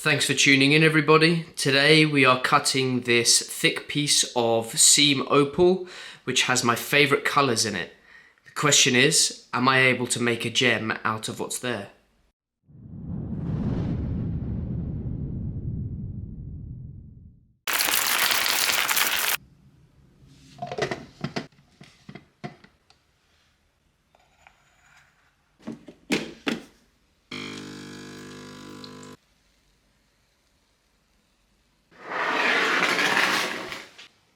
Thanks for tuning in, everybody. Today we are cutting this thick piece of seam opal, which has my favorite colors in it. The question is, am I able to make a gem out of what's there?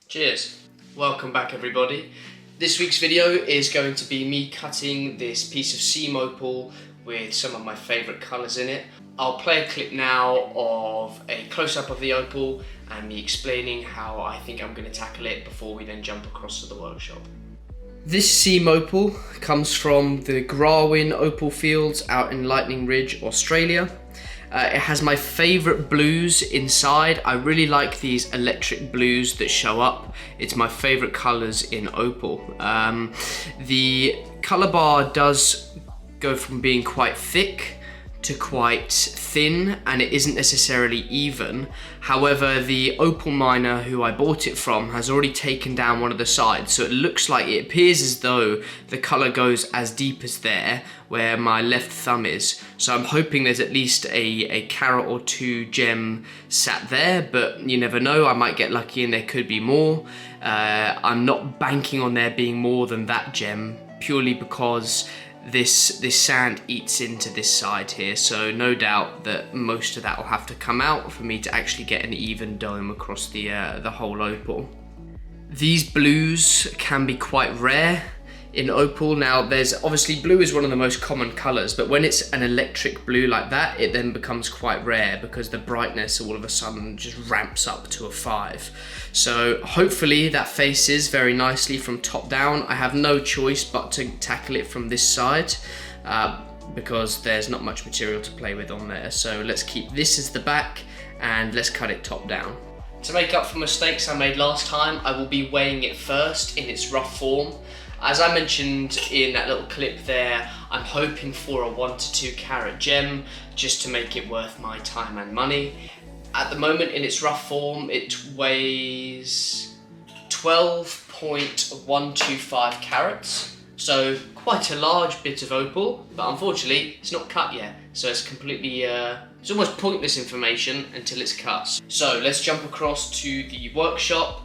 Cheers. Welcome back, everybody. This week's video is going to be me cutting this piece of seam opal with some of my favorite colors in it. I'll play a clip now of a close-up of the opal and me explaining how I think I'm going to tackle it before we then jump across to the workshop. This seam opal comes from the Grawin opal fields out in Lightning Ridge, Australia. It has my favorite blues inside. I really like these electric blues that show up. It's my favorite colors in opal. The color bar does go from being quite thick to quite thin, and it isn't necessarily even. However, the opal miner who I bought it from has already taken down one of the sides, so it appears as though the color goes as deep as there where my left thumb is. So I'm hoping there's at least a carat or two gem sat there, but you never know, I might get lucky and there could be more. I'm not banking on there being more than that gem, purely because this sand eats into this side here, so no doubt that most of that will have to come out for me to actually get an even dome across the whole opal. These blues can be quite rare in opal. Now, there's obviously, blue is one of the most common colors, but when it's an electric blue like that, it then becomes quite rare because the brightness all of a sudden just ramps up to a 5. So hopefully that faces very nicely from top down. I have no choice but to tackle it from this side because there's not much material to play with on there. So let's keep this as the back and let's cut it top down. To make up for mistakes I made last time, I will be weighing it first in its rough form. As I mentioned in that little clip there, I'm hoping for a 1 to 2 carat gem just to make it worth my time and money. At the moment, in its rough form, it weighs 12.125 carats, so quite a large bit of opal, but unfortunately it's not cut yet, so it's completely it's almost pointless information until it's cut. So let's jump across to the workshop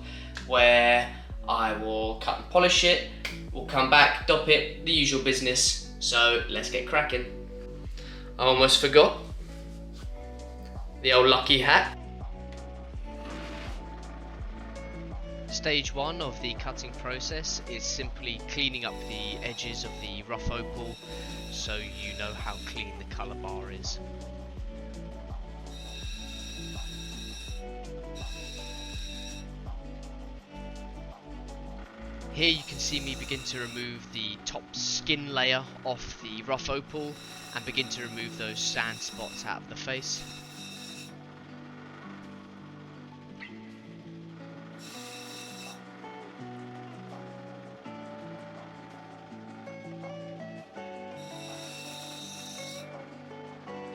where I will cut and polish it. We'll come back, dop it, the usual business, so let's get cracking. I almost forgot the old lucky hat. Stage 1 of the cutting process is simply cleaning up the edges of the rough opal so you know how clean the colour bar is. Here you can see me begin to remove the top skin layer off the rough opal and begin to remove those sand spots out of the face.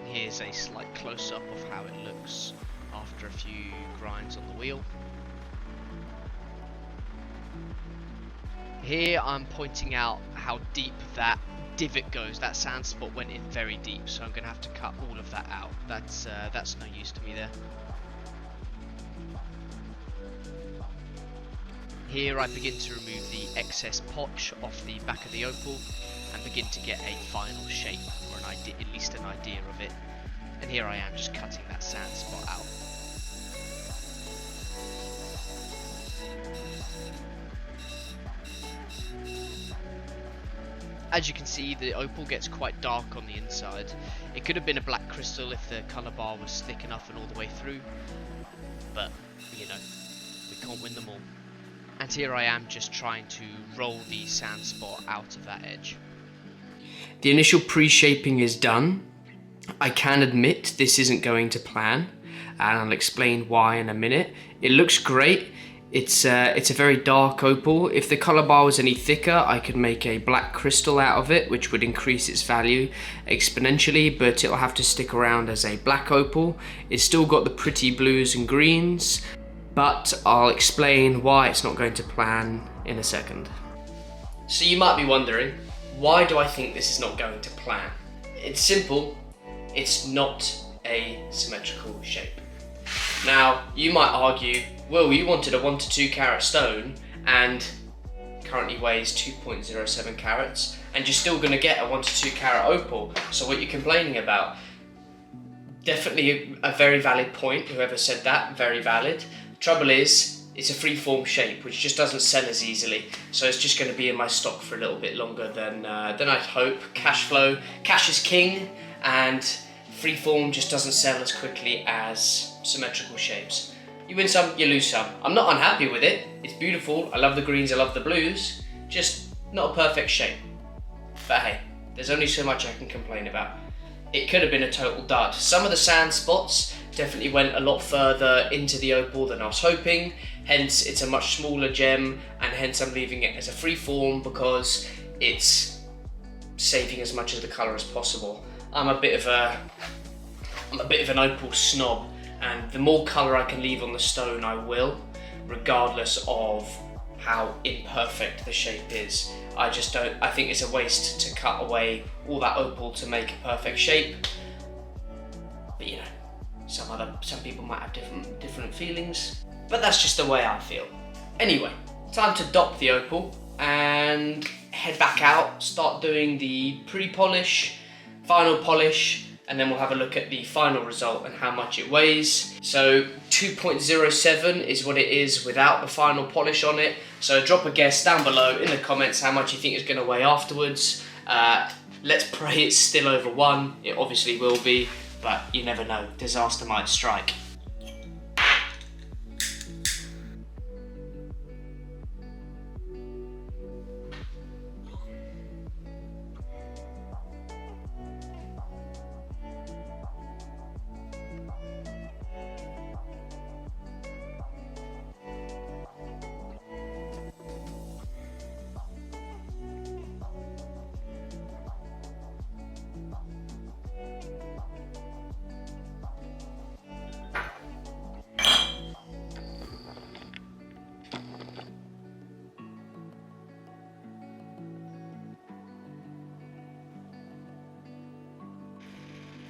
Here's a slight close-up of how it looks after a few grinds on the wheel. Here I'm pointing out how deep that divot goes. That sand spot went in very deep, so I'm going to have to cut all of that out. That's no use to me there. Here I begin to remove the excess potch off the back of the opal and begin to get a final shape, or an idea, at least an idea of it. And here I am just cutting that sand spot out. As you can see, the opal gets quite dark on the inside. It could have been a black crystal if the colour bar was thick enough and all the way through, but you know, we can't win them all. And here I am just trying to roll the sand spot out of that edge. The initial pre-shaping is done. I can admit this isn't going to plan, and I'll explain why in a minute. It looks great. It's a very dark opal. If the colour bar was any thicker, I could make a black crystal out of it, which would increase its value exponentially, but it'll have to stick around as a black opal. It's still got the pretty blues and greens, but I'll explain why it's not going to plan in a second. So you might be wondering, why do I think this is not going to plan? It's simple, it's not a symmetrical shape. Now, you might argue, well, you wanted a 1 to 2 carat stone and currently weighs 2.07 carats, and you're still going to get a 1 to 2 carat opal, so what are you complaining about? Definitely a very valid point, whoever said that, very valid. Trouble is, it's a free-form shape, which just doesn't sell as easily, so it's just going to be in my stock for a little bit longer than I'd hope. Cash flow, cash is king, and freeform just doesn't sell as quickly as symmetrical shapes. You win some, you lose some. I'm not unhappy with it. It's beautiful. I love the greens, I love the blues. Just not a perfect shape. But hey, there's only so much I can complain about. It could have been a total dud. Some of the sand spots definitely went a lot further into the opal than I was hoping. Hence, it's a much smaller gem, and hence I'm leaving it as a free form because it's saving as much of the colour as possible. I'm a bit of an opal snob, and the more colour I can leave on the stone I will, regardless of how imperfect the shape is. I think it's a waste to cut away all that opal to make a perfect shape. But you know, some people might have different feelings, but that's just the way I feel. Anyway, time to dop the opal and head back out, start doing the pre-polish, final polish, and then we'll have a look at the final result and how much it weighs. So 2.07 is what it is without the final polish on it. So drop a guess down below in the comments how much you think it's going to weigh afterwards. Let's pray it's still over 1. It obviously will be, but you never know. Disaster might strike.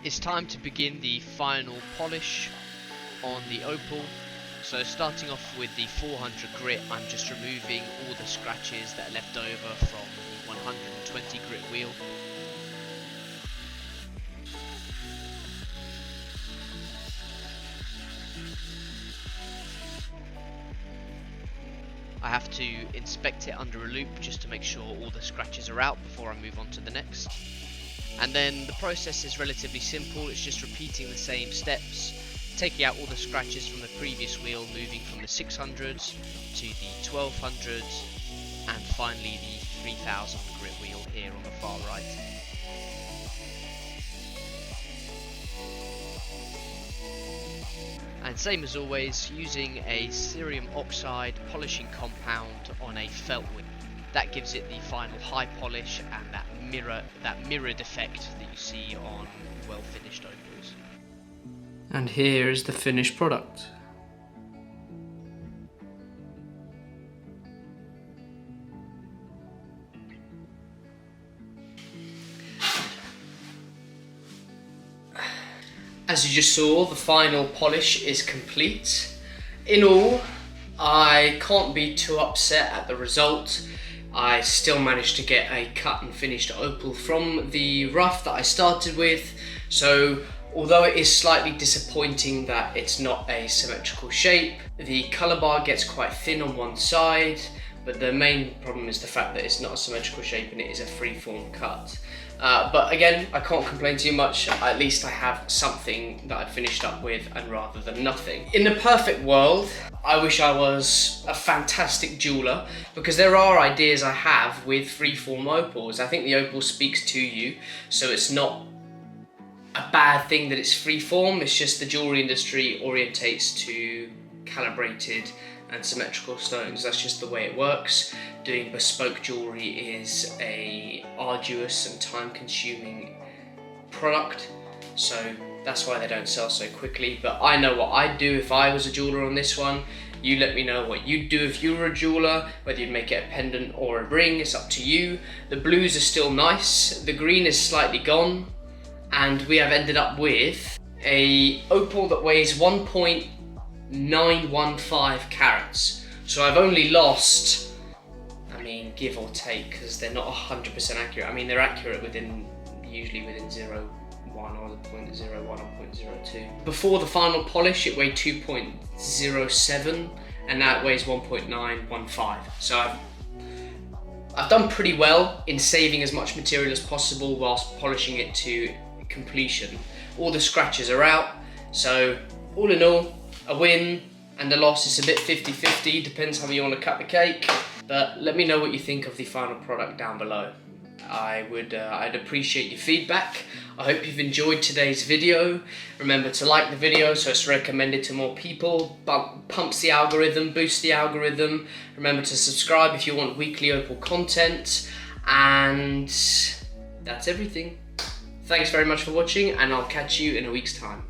It's time to begin the final polish on the opal. So starting off with the 400 grit, I'm just removing all the scratches that are left over from the 120 grit wheel. I have to inspect it under a loupe just to make sure all the scratches are out before I move on to the next. And then the process is relatively simple, it's just repeating the same steps, taking out all the scratches from the previous wheel, moving from the 600s to the 1200s, and finally the 3000 grit wheel here on the far right. And same as always, using a cerium oxide polishing compound on a felt wheel. That gives it the final high polish and that mirrored effect that you see on well finished opals. And here is the finished product. As you just saw, the final polish is complete. In all, I can't be too upset at the result. I still managed to get a cut and finished opal from the rough that I started with, so although it is slightly disappointing that it's not a symmetrical shape, the colour bar gets quite thin on one side, but the main problem is the fact that it's not a symmetrical shape and it is a free-form cut. But again, I can't complain too much. At least I have something that I finished up with, and rather than nothing. In the perfect world, I wish I was a fantastic jeweler, because there are ideas I have with freeform opals. I think the opal speaks to you, so it's not a bad thing that it's freeform. It's just the jewelry industry orientates to calibrated and symmetrical stones. That's just the way it works. Doing bespoke jewellery is a arduous and time-consuming product, so that's why they don't sell so quickly. But I know what I'd do if I was a jeweller on this one. You let me know what you'd do if you were a jeweller, whether you'd make it a pendant or a ring, it's up to you. The blues are still nice, the green is slightly gone, and we have ended up with a opal that weighs 1.915 carats. So I've only lost, I mean, give or take, because they're not 100% accurate. I mean, they're accurate usually within 0.1 or 0.01 or 0.02. Before the final polish, it weighed 2.07, and now it weighs 1.915. So I've done pretty well in saving as much material as possible whilst polishing it to completion. All the scratches are out, so all in all, a win and a loss. It's a bit 50-50, depends how you want to cut the cake. But let me know what you think of the final product down below. I'd appreciate your feedback. I hope you've enjoyed today's video. Remember to like the video so it's recommended to more people. Pumps the algorithm, boosts the algorithm. Remember to subscribe if you want weekly Opal content. And that's everything. Thanks very much for watching, and I'll catch you in a week's time.